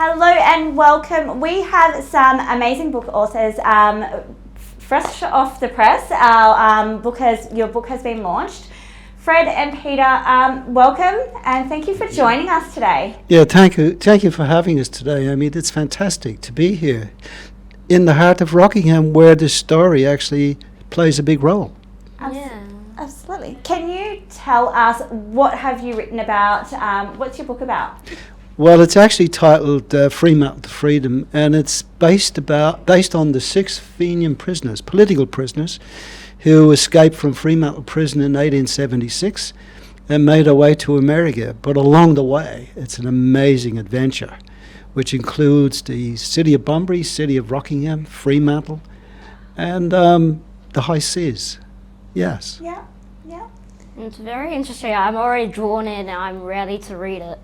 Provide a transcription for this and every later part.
Hello and welcome. We have some amazing book authors fresh off the press. Your book has been launched. Fred and Peter, welcome and thank you for joining us today. Yeah, thank you for having us today. I mean, it's fantastic to be here in the heart of Rockingham, where this story actually plays a big role. Absolutely. Can you tell us what have you written about? What's your book about? Well, it's actually titled Fremantle to Freedom, and it's based on the 6 Fenian prisoners, political prisoners, who escaped from Fremantle prison in 1876 and made their way to America. But along the way, it's an amazing adventure, which includes the city of Bunbury, city of Rockingham, Fremantle, and the high seas. Yes. Yeah. It's very interesting. I'm already drawn in and I'm ready to read it.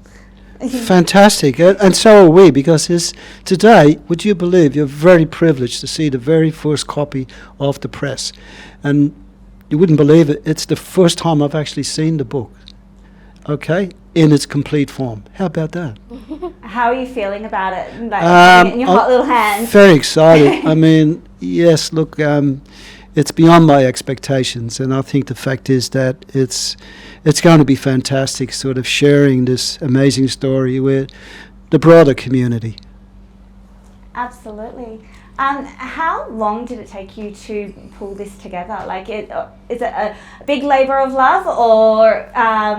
Fantastic, and so are we, because today, would you believe, you're very privileged to see the very first copy of the press, and you wouldn't believe it, it's the first time I've actually seen the book, okay, in its complete form. How about that? How are you feeling about it, having it in your hot little hands? Very excited. I mean, yes, look, it's beyond my expectations, and I think the fact is that it's going to be fantastic, sort of sharing this amazing story with the broader community. Absolutely. How long did it take you to pull this together? Is it a big labour of love, or how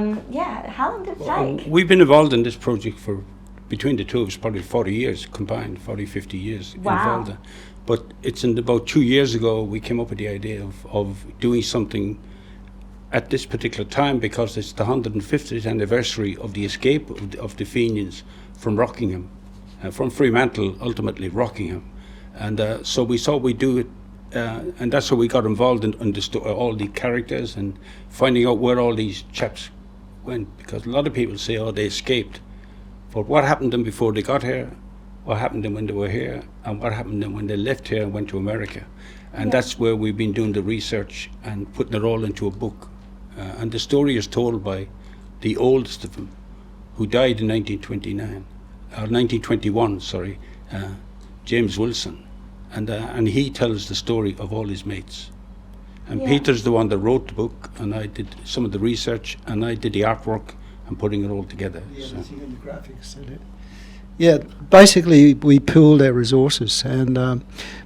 long did it take? We've been involved in this project for, between the two of us, probably 40 years combined, 40, 50 years. Wow. Involved. But it's in about 2 years ago we came up with the idea of doing something at this particular time, because it's the 150th anniversary of the escape of the Fenians from Rockingham, from Fremantle, ultimately Rockingham. And so we thought we'd do it, and that's how we got involved in all the characters and finding out where all these chaps went, because a lot of people say, oh, they escaped. But what happened to them before they got here? What happened to them when they were here, and what happened to them when they left here and went to America? And that's where we've been doing the research and putting it all into a book. And the story is told by the oldest of them, who died in 1921, James Wilson. And he tells the story of all his mates. And Peter's the one that wrote the book, and I did some of the research, and I did the artwork and putting it all together. Yeah, the graphics in it. Yeah, basically we pooled our resources, and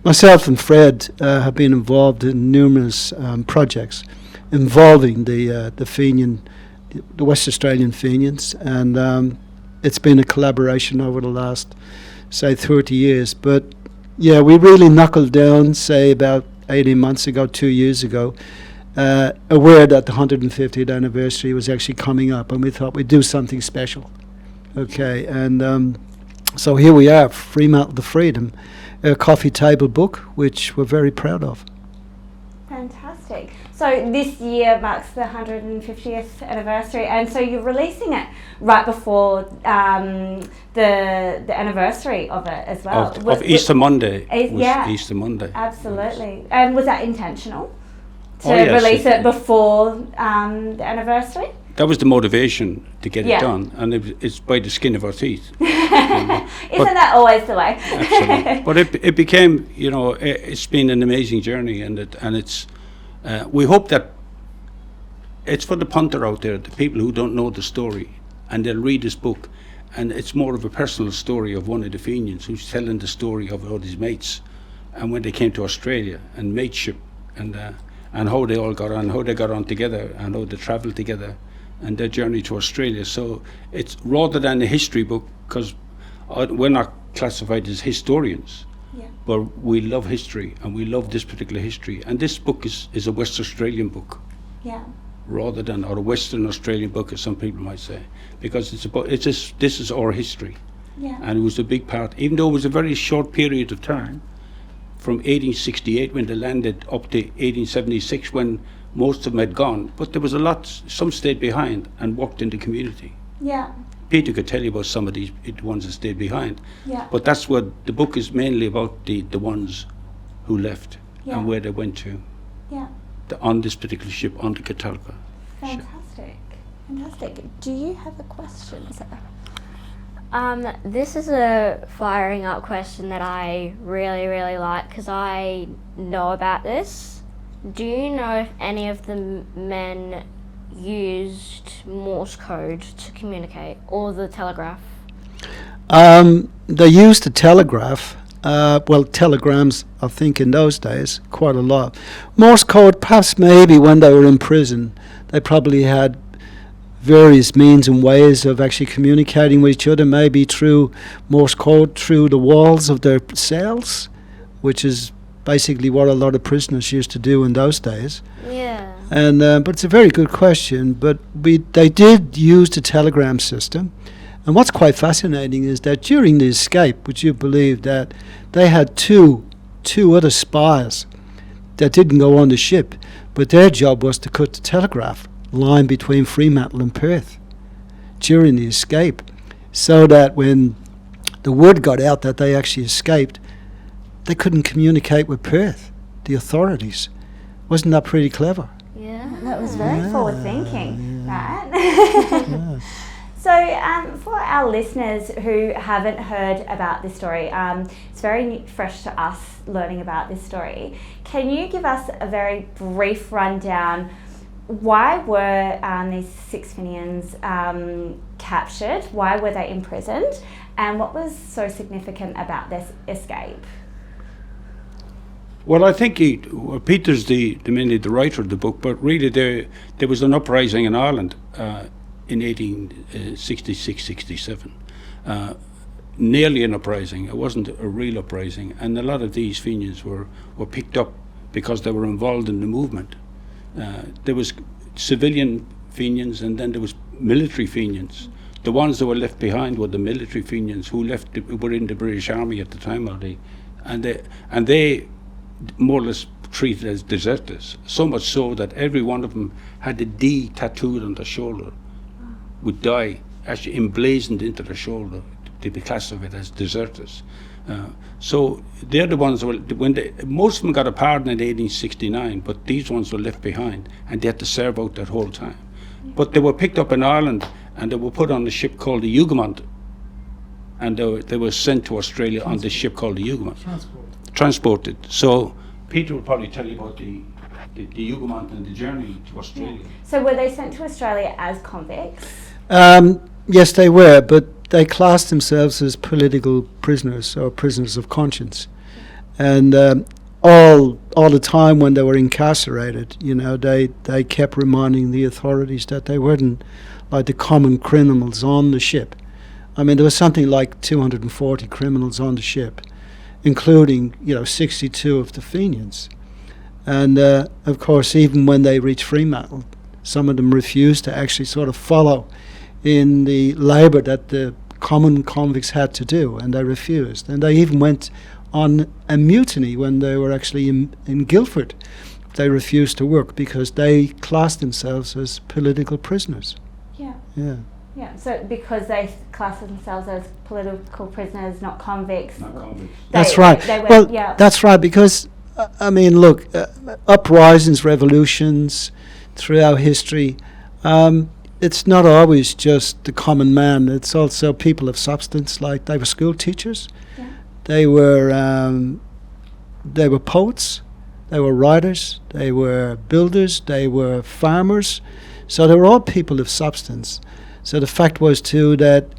myself and Fred have been involved in numerous projects involving the Fenian, the West Australian Fenians, and it's been a collaboration over the last, say, 30 years. But yeah, we really knuckled down, say, about 18 months ago, 2 years ago, aware that the 150th anniversary was actually coming up, and we thought we'd do something special. Okay, and so here we are, Fremantle to Freedom, a coffee table book, which we're very proud of. Fantastic. So this year marks the 150th anniversary, and so you're releasing it right before the anniversary of it as well. Of Easter Monday. Easter Monday. Absolutely. And was that intentional to yes, release it before the anniversary? That was the motivation to get it done, and it's by the skin of our teeth. Isn't that always the way? Absolutely. But it became, it's been an amazing journey, and it's. We hope that it's for the punter out there, the people who don't know the story, and they'll read this book, and it's more of a personal story of one of the Fenians who's telling the story of all his mates, and when they came to Australia, and mateship, and how they all got on, how they got on together, and how they travelled together, and their journey to Australia. So it's rather than a history book, because we're not classified as historians, but we love history, and we love this particular history. And this book is a West Australian book, rather than, or a Western Australian book, as some people might say, because this is our history. And it was a big part, even though it was a very short period of time, from 1868 when they landed up to 1876 when most of them had gone, but there was some stayed behind and worked in the community. Peter could tell you about some of the ones that stayed behind. But that's what the book is mainly about, the ones who left and where they went to on this particular ship, on the Catalpa. Fantastic. Do you have a question, sir? This is a firing up question that I really, really like because I know about this. Do you know if any of the men used Morse code to communicate, or the telegraph? They used the telegraph. Telegrams, I think, in those days, quite a lot. Morse code, perhaps maybe when they were in prison, they probably had various means and ways of actually communicating with each other, maybe through Morse code, through the walls of their cells, which is basically what a lot of prisoners used to do in those days. Yeah. And but it's a very good question. But they did use the telegram system. And what's quite fascinating is that during the escape, would you believe that they had two other spies that didn't go on the ship, but their job was to cut the telegraph line between Fremantle and Perth during the escape, so that when the word got out that they actually escaped, they couldn't communicate with Perth, the authorities. Wasn't that pretty clever? Yeah. That was very forward thinking, right? Yeah. So, for our listeners who haven't heard about this story, it's very fresh to us learning about this story. Can you give us a very brief rundown? Why were these 6 Fenians captured? Why were they imprisoned? And what was so significant about this escape? Well, I think Peter's mainly the writer of the book, but really there was an uprising in Ireland in 1866-67. Nearly an uprising. It wasn't a real uprising, and a lot of these Fenians were picked up because they were involved in the movement. There was civilian Fenians, and then there was military Fenians. The ones that were left behind were the military Fenians who were in the British Army at the time already, and they more or less treated as deserters. So much so that every one of them had a D tattooed on their shoulder, would die actually emblazoned into their shoulder to be classified as deserters. So they're the ones most of them got a pardon in 1869, but these ones were left behind and they had to serve out that whole time. But they were picked up in Ireland and they were put on a ship called the Hougoumont, and they were sent to Australia on this ship called the Hougoumont. Transported. So Peter will probably tell you about the Hougoumont and the journey to Australia. So were they sent to Australia as convicts? Yes, they were, but they classed themselves as political prisoners or prisoners of conscience. And all the time when they were incarcerated, they kept reminding the authorities that they weren't like the common criminals on the ship. I mean, there was something like 240 criminals on the ship, including 62 of the Fenians. And of course, even when they reached Fremantle, some of them refused to actually sort of follow in the labour that the common convicts had to do, and they refused. And they even went on a mutiny when they were actually in Guildford. They refused to work because they classed themselves as political prisoners. Yeah. Yeah. Yeah, so because they class themselves as political prisoners, not convicts. Not convicts. That's right. That's right, because, look, uprisings, revolutions throughout history, it's not always just the common man. It's also people of substance, like they were school teachers. Yeah. They were poets, they were writers, they were builders, they were farmers. So they were all people of substance. So the fact was too that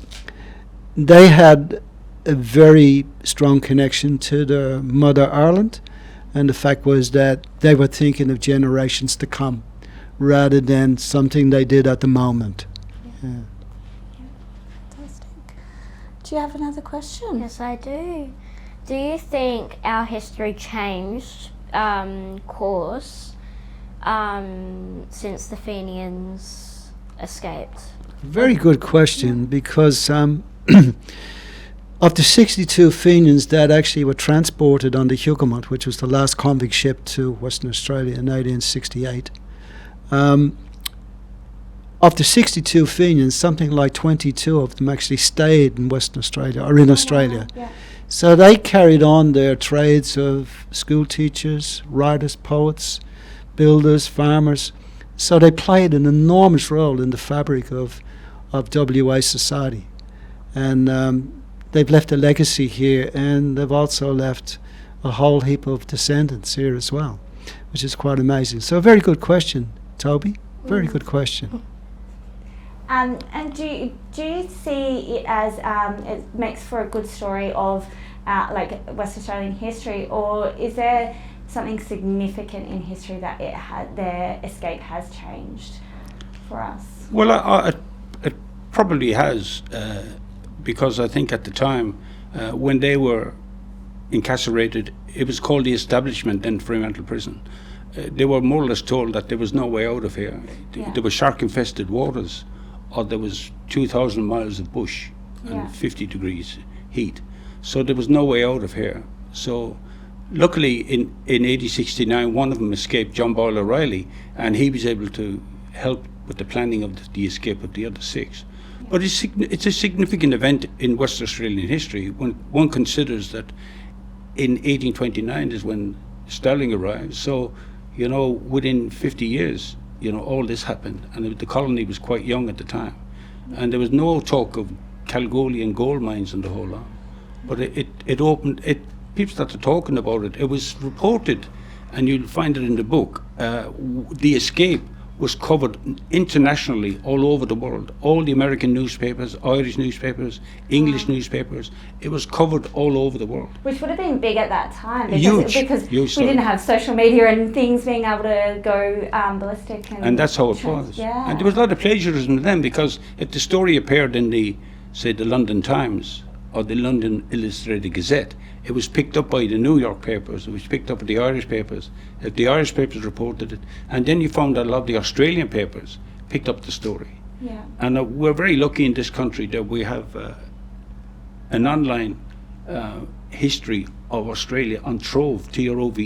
they had a very strong connection to their mother Ireland, and the fact was that they were thinking of generations to come rather than something they did at the moment. Yeah. Fantastic. Do you have another question? Yes, I do. Do you think our history changed course since the Fenians escaped? Very good question, because of the 62 Fenians that actually were transported on the Hougoumont, which was the last convict ship to Western Australia in 1868, of the 62 Fenians, something like 22 of them actually stayed in Western Australia, or in Australia. Yeah. So they carried on their trades of school teachers, writers, poets, builders, farmers. So they played an enormous role in the fabric of WA society. and they've left a legacy here, and they've also left a whole heap of descendants here as well, which is quite amazing. So a very good question, Toby. Very good question. And do you see it as it makes for a good story of like West Australian history, or is there something significant in history that their escape has changed for us? Well, it probably has, because I think at the time when they were incarcerated, it was called the Establishment in Fremantle Prison. They were more or less told that there was no way out of here. Yeah. There were shark-infested waters, or there was 2,000 miles of bush and 50 degrees heat. So there was no way out of here. So luckily in 1869, one of them escaped, John Boyle O'Reilly, and he was able to help with the planning of the escape of the other 6. But it's a significant event in West Australian history when one considers that in 1829 is when Stirling arrived. So, you know, within 50 years, you know, all this happened, and the colony was quite young at the time, and there was no talk of Kalgoorlie gold mines and the whole lot. But it opened. People started talking about it. It was reported, and you'll find it in the book. The escape was covered internationally all over the world. All the American newspapers, Irish newspapers, English newspapers. It was covered all over the world. Which would have been big at that time, because Huge we didn't have social media and things being able to go ballistic. And that's how it was. Yeah. And there was a lot of plagiarism then, because if the story appeared in the London Times or the London Illustrated Gazette, it was picked up by the New York papers, it was picked up by the Irish papers. If the Irish papers reported it, and then you found that a lot of the Australian papers picked up the story. Yeah. And we're very lucky in this country that we have an online history of Australia on Trove, Trove,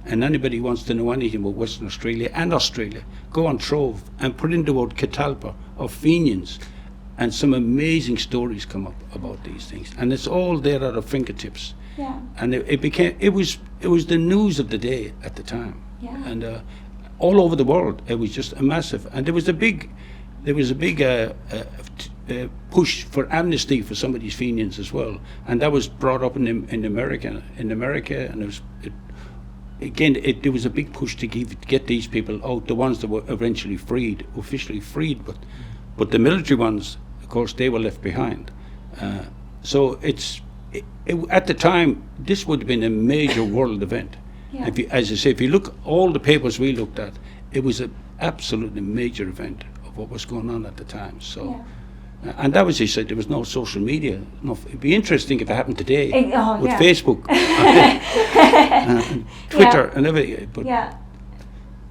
and anybody who wants to know anything about Western Australia and Australia, go on Trove and put in the word Catalpa or Fenians, and some amazing stories come up about these things, and it's all there at our fingertips. Yeah. And it was the news of the day at the time. Yeah. And all over the world, it was just a massive, and there was a big push for amnesty for some of these Fenians as well, and that was brought up in America, and there was a big push to get these people out, the ones that were eventually officially freed, but the military ones, of course, they were left behind. So at the time, this would have been a major world event. Yeah. As I say, if you look all the papers we looked at, it was an absolutely major event of what was going on at the time. So, and that was, he said, there was no social media. No, it'd be interesting if it happened today with Facebook, and Twitter, and everything. But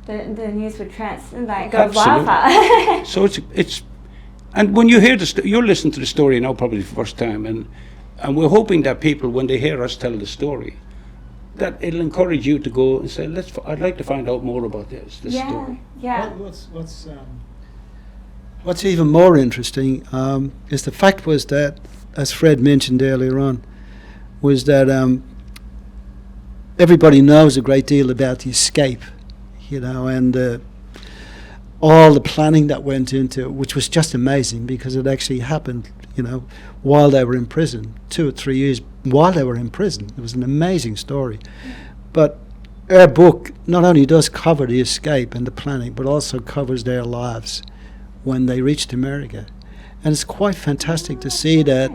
the news would go absolutely. wildfire. So it's, and when you hear you're listening to the story now probably for the first time, and we're hoping that people, when they hear us tell the story, that it'll encourage you to go and say, I'd like to find out more about this story. Yeah. What's even more interesting is the fact was that, as Fred mentioned earlier on, was that everybody knows a great deal about the escape, you know, and all the planning that went into it, which was just amazing because it actually happened, you know, while they were in prison, 2 or 3 years while they were in prison. It was an amazing story. But our book not only does cover the escape and the planning, but also covers their lives when they reached America. And it's quite fantastic to see that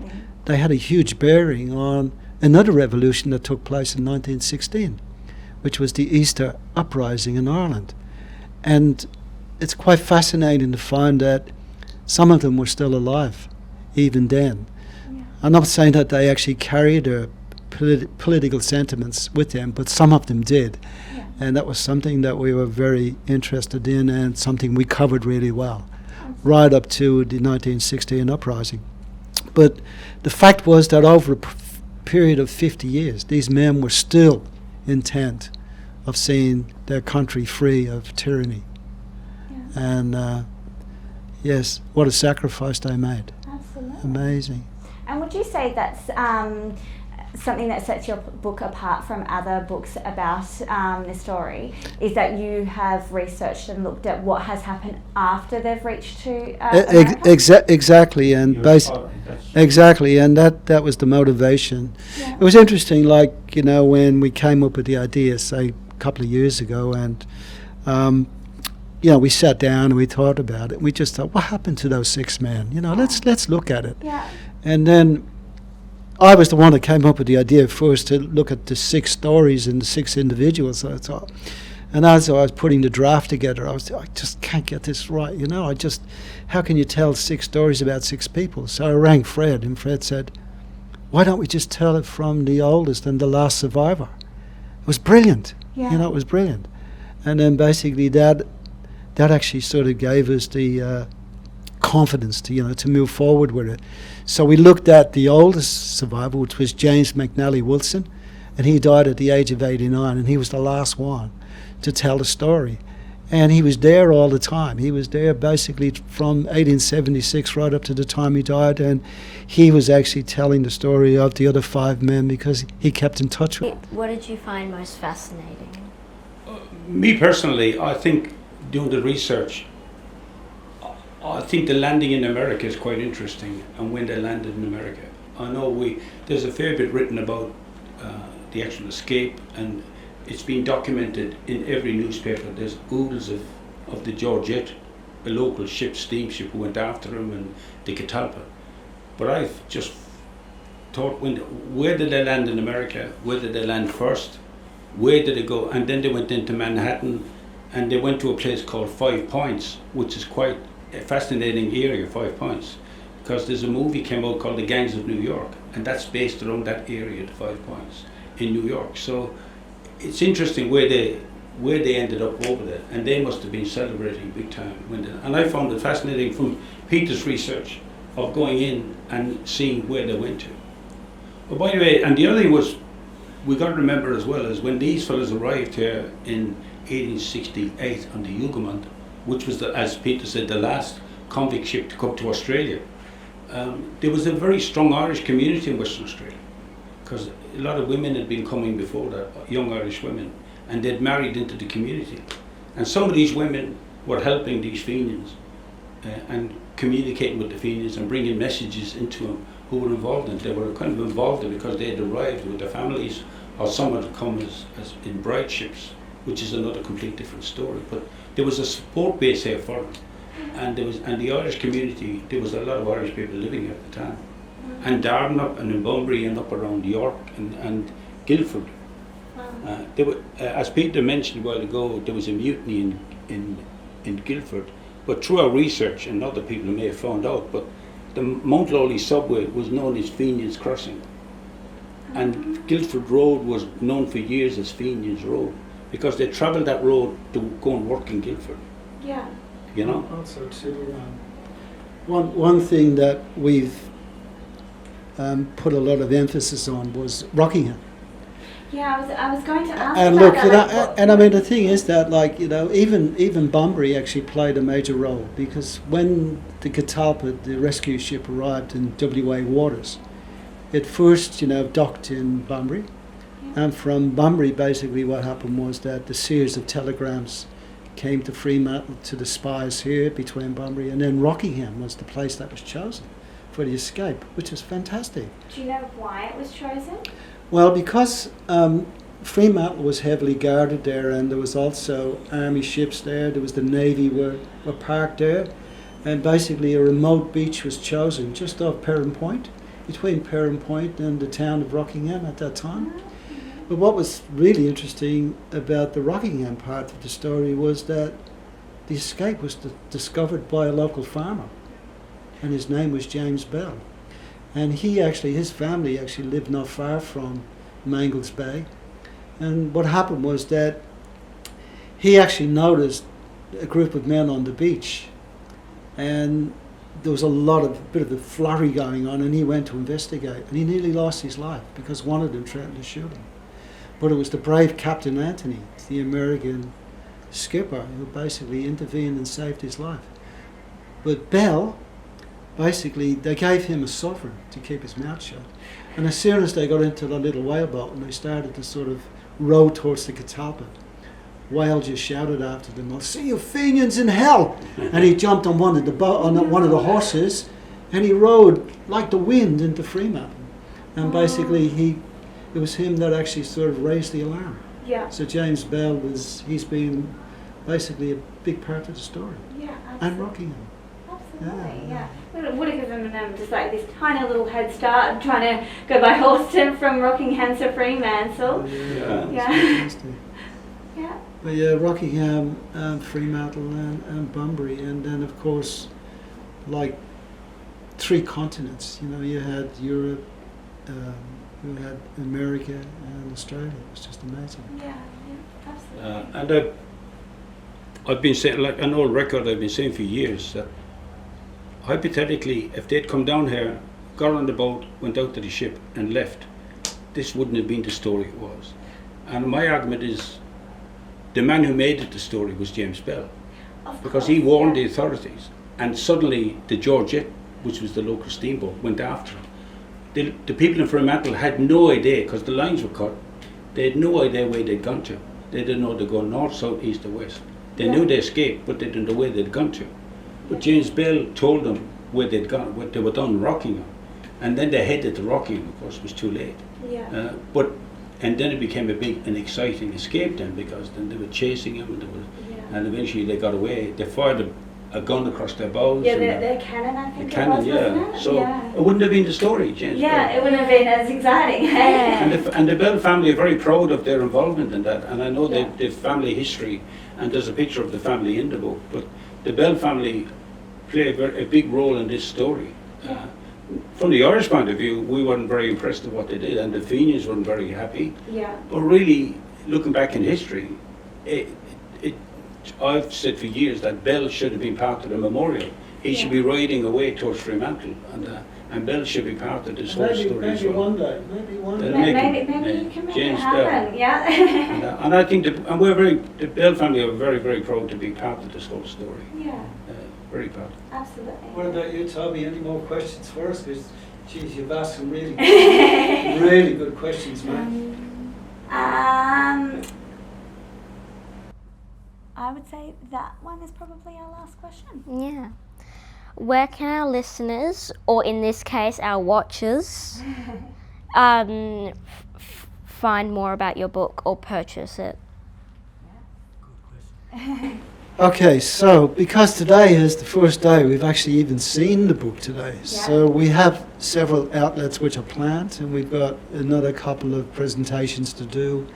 they had a huge bearing on another revolution that took place in 1916, which was the Easter Uprising in Ireland. And it's quite fascinating to find that some of them were still alive even then. I'm not saying that they actually carried their political sentiments with them, but some of them did. Yeah. And that was something that we were very interested in and something we covered really well, right up to the 1916 uprising. But the fact was that over a period of 50 years, these men were still intent of seeing their country free of tyranny. Yeah. And yes, what a sacrifice they made. Absolutely. Amazing. And would you say that's something that sets your book apart from other books about the story, is that you have researched and looked at what has happened after they've reached to America? Exactly, and Exactly, and that was the motivation. Yeah. It was interesting, like, you know, when we came up with the idea, say, a couple of years ago, and, you know, we sat down and we thought about it. We just thought, what happened to those 6 men? You know, let's look at it. Yeah. And then I was the one that came up with the idea first to look at the 6 stories and the 6 individuals, I thought. And as I was putting the draft together, I just can't get this right, you know. How can you tell 6 stories about 6 people? So I rang Fred, and Fred said, why don't we just tell it from the oldest and the last survivor? It was brilliant. Yeah. You know, it was brilliant. And then basically that actually sort of gave us the confidence to move forward with it. So we looked at the oldest survivor, which was James McNally Wilson, and he died at the age of 89, and he was the last one to tell the story. And he was there all the time. He was there basically from 1876 right up to the time he died, and he was actually telling the story of the other 5 men because he kept in touch with them. What did you find most fascinating? Me personally, I think doing the research, I think the landing in America is quite interesting, and when they landed in America. I know there's a fair bit written about the actual escape, and it's been documented in every newspaper. There's oodles of the Georgette, a local steamship who went after him, and the Catalpa. But I've just thought, where did they land in America? Where did they land first? Where did they go? And then they went into Manhattan, and they went to a place called 5 Points, which is quite a fascinating area, 5 Points, because there's a movie came out called The Gangs of New York, and that's based around that area, the 5 Points in New York. So it's interesting where they ended up over there, and they must have been celebrating big time. And I found it fascinating from Peter's research of going in and seeing where they went to. But by the way, and the other thing was, we got to remember as well, is when these fellas arrived here in 1868 on the Hougoumont, which was, as Peter said, the last convict ship to come to Australia, there was a very strong Irish community in Western Australia, because a lot of women had been coming before that, young Irish women, and they'd married into the community. And some of these women were helping these Fenians and communicating with the Fenians and bringing messages into them who were involved in it. They were kind of involved in it because they had arrived with their families, or some had come as in bride ships, which is another complete different story. But there was a support base here for them. And the Irish community, there was a lot of Irish people living here at the time. And Darden up and in Bunbury and up around York and Guildford. As Peter mentioned a while ago, there was a mutiny in Guildford, but through our research, and other people may have found out, but the Mount Lawley subway was known as Fenians Crossing, and Guildford Road was known for years as Fenians Road, because they travelled that road to go and work in Guildford. Yeah. You know? Also, too, one thing that we've put a lot of emphasis on was Rockingham. Yeah, I was going to ask And about look, that. you know, like, and I mean the thing is that, like, you know, even Bunbury actually played a major role, because when the Catalpa, the rescue ship, arrived in WA waters, it first, you know, docked in Bunbury, and from Bunbury, basically, what happened was that the series of telegrams came to Fremantle to the spies here between Bunbury, and then Rockingham was the place that was chosen for the escape, which is fantastic. Do you know why it was chosen? Well, because Fremantle was heavily guarded there, and there was also army ships there. There was the Navy were parked there, and basically a remote beach was chosen just off Perrin Point, between Perrin Point and the town of Rockingham at that time. But what was really interesting about the Rockingham part of the story was that the escape was discovered by a local farmer, and his name was James Bell. And his family actually lived not far from Mangles Bay. And what happened was that he actually noticed a group of men on the beach, and there was a bit of a flurry going on, and he went to investigate, and he nearly lost his life because one of them threatened to shoot him. But it was the brave Captain Anthony, the American skipper, who basically intervened and saved his life. But Bell, basically, they gave him a sovereign to keep his mouth shut. And as soon as they got into the little whaleboat and they started to sort of row towards the Catalpa, Whale just shouted after them, "I'll see you Fenians in hell!" And he jumped on one of the horses, and he rode like the wind into Fremantle. And basically it was him that actually sort of raised the alarm. Yeah. So James Bell he's been basically a big part of the story. Yeah, And absolutely. Rockingham. Absolutely, Yeah. It would have given them just like this tiny little head start trying to go by horse from Rockingham to Fremantle. Yeah. Yeah. Fantastic. Yeah. But yeah, Rockingham, Fremantle and Bunbury, and then of course, like 3 continents. You know, you had Europe, you had America and Australia. It was just amazing. Yeah, absolutely. And I've been saying, like an old record I've been saying for years, that hypothetically, if they'd come down here, got on the boat, went out to the ship and left, this wouldn't have been the story it was. And my argument is, the man who made it the story was James Bell, because he warned the authorities, and suddenly the Georgette, which was the local steamboat, went after him. The people in Fremantle had no idea, because the lines were cut, they had no idea where they'd gone to. They didn't know they'd gone north, south, east or west. They knew they escaped, but they didn't know where they'd gone to. But James Bell told them where they'd gone, what they were done Rockingham. And then they headed to Rockingham, of course, it was too late. Yeah. And then it became an exciting escape then, because then they were chasing him, and eventually they got away. They fired a gun across their bows. Yeah, and their cannon, I think the cannon, wasn't it? So it wouldn't have been the story, James Yeah, Bell. it wouldn't have been as exciting. And the Bell family are very proud of their involvement in that, and I know the family history, and there's a picture of the family in the book, but the Bell family play a big role in this story. From the Irish point of view, we weren't very impressed with what they did, and the Fenians weren't very happy. Yeah. But really, looking back in history, I've said for years that Bell should have been part of the memorial. He should be riding away towards Fremantle, and Bell should be part of this whole story as well. Maybe one day. Maybe you can make James it happen. Bell. Yeah. And I think the Bell family are very, very proud to be part of this whole story. Yeah, Very proud. absolutely. What about you, Toby? Any more questions for us? Because, geez, you've asked some really, really good questions, man. I would say that one is probably our last question. Yeah. Where can our listeners, or in this case our watchers, find more about your book or purchase it? Okay, so because today is the first day we've actually even seen the book today, so we have several outlets which are planned, and we've got another couple of presentations to do.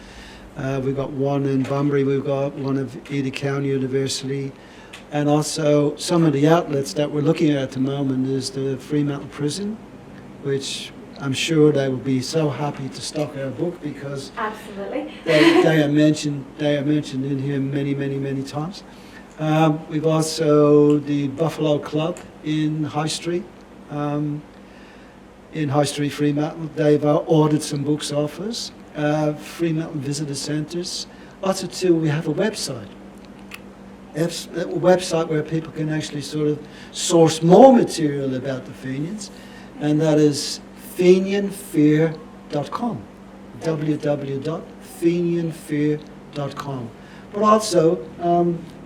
We've got one in Bunbury, we've got one of Ely County University, and also some of the outlets that we're looking at the moment is the Fremantle Prison, which I'm sure they will be so happy to stock our book, because Absolutely. they are mentioned in here many, many, many times. We've also the Buffalo Club in High Street, Fremantle. They've ordered some books off us. Fremantle Visitor Centres. Also, too, we have a website. A website where people can actually sort of source more material about the Fenians, and that is fenianfear.com. www.fenianfear.com. But also,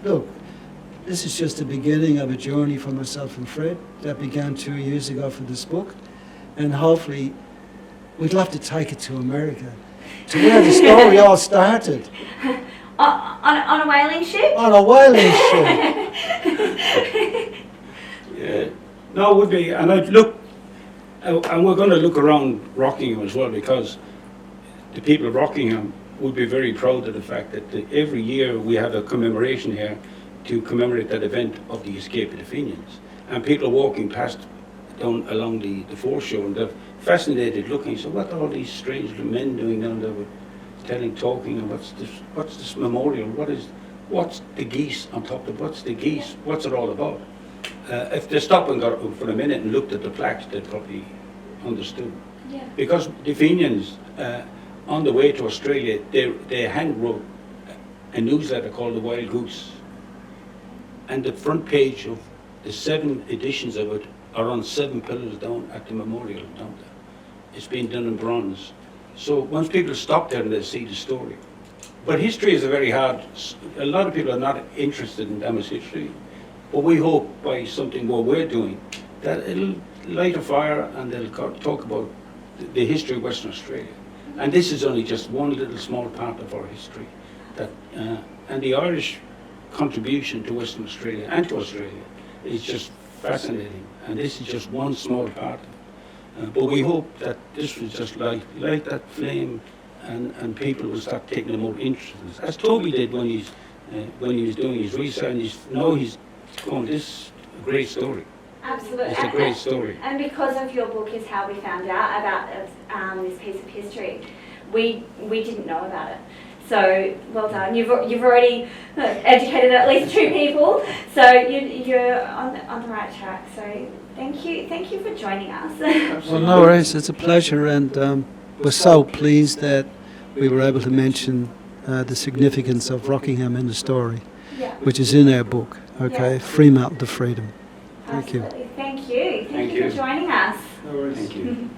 look, this is just the beginning of a journey for myself and Fred that began 2 years ago for this book, and hopefully we'd love to take it to America, to where the story all started. On a whaling ship? On a whaling ship. Yeah, no, it would be, and I'd look, and we're going to look around Rockingham as well, because the people of Rockingham would be very proud of the fact that every year we have a commemoration here to commemorate that event of the escape of the Fenians, and people are walking past down along the foreshore, and they're fascinated looking. So what are all these strange men doing down there with talking, and what's this memorial? What's the geese on top of what's the geese? What's it all about? If they stopped and got for a minute and looked at the plaques, they'd probably understood. Yeah. Because the Fenians, on the way to Australia, they hand wrote a newsletter called The Wild Goose, and the front page of the 7 editions of it are on 7 pillars down at the memorial down there. It's been done in bronze. So once people stop there and they see the story. But history is a lot of people are not interested in damaged history. But we hope by something what we're doing that light a fire and they'll talk about the history of Western Australia. And this is only just one little small part of our history. And the Irish contribution to Western Australia and to Australia is just fascinating. And this is just one small part of it. But we hope that this will just light that flame, and people will start taking a more interest in this. As Toby did when he was doing his research, and he's calling this a great story. Absolutely. It's a great story. And because of your book is how we found out about this piece of history. We didn't know about it. So well done. You've already educated at least 2 people. So you're on the right track. So thank you for joining us. Well, no worries. It's a pleasure, and we're so pleased that we were able to mention the significance of Rockingham in the story, Yeah. which is in our book. Okay, Yeah. Fremantle to freedom. Thank you. Absolutely. Thank you. Thank you you. for joining us. No worries. Thank you.